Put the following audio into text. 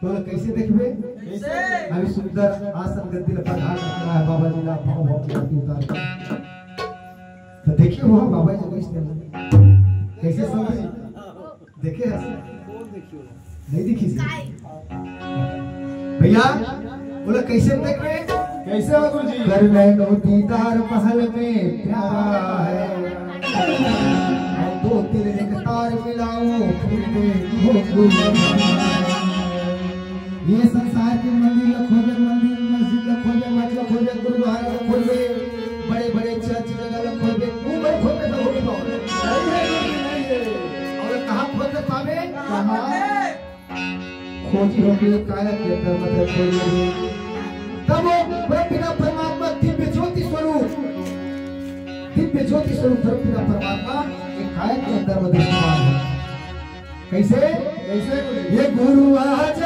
तो कैसे देखबे? अभी सुंदर आसन गद्दी पर हाथ रखना है बाबा जी का भाव भाव की उतार। तो देखिए वो बाबा जी कैसे कैसे समझ देखे नहीं दिखी भैया बोला कैसे देख रहे कैसे हो गुरुजी? कर लो दीदार महल में प्यारा है, दो तिल एक तार मिलाओ ये संसार के मंदिर खोजे, मंदिर मस्जिद खोजे, मठ खोजे, गुरुद्वारा खोजे, बड़े बड़े चर्च जगह खोजे, ऊपर खोजे तो होगी और कहाँ खोजे पावे? खोजी होगी काया के अंदर मतलब खोजे तब वो बिना परमात्मा दिव्य ज्योति स्वरूप बिना परमात्मा एक काया के अंदर विद्यमान है। कैसे? कैसे ये गुरु आज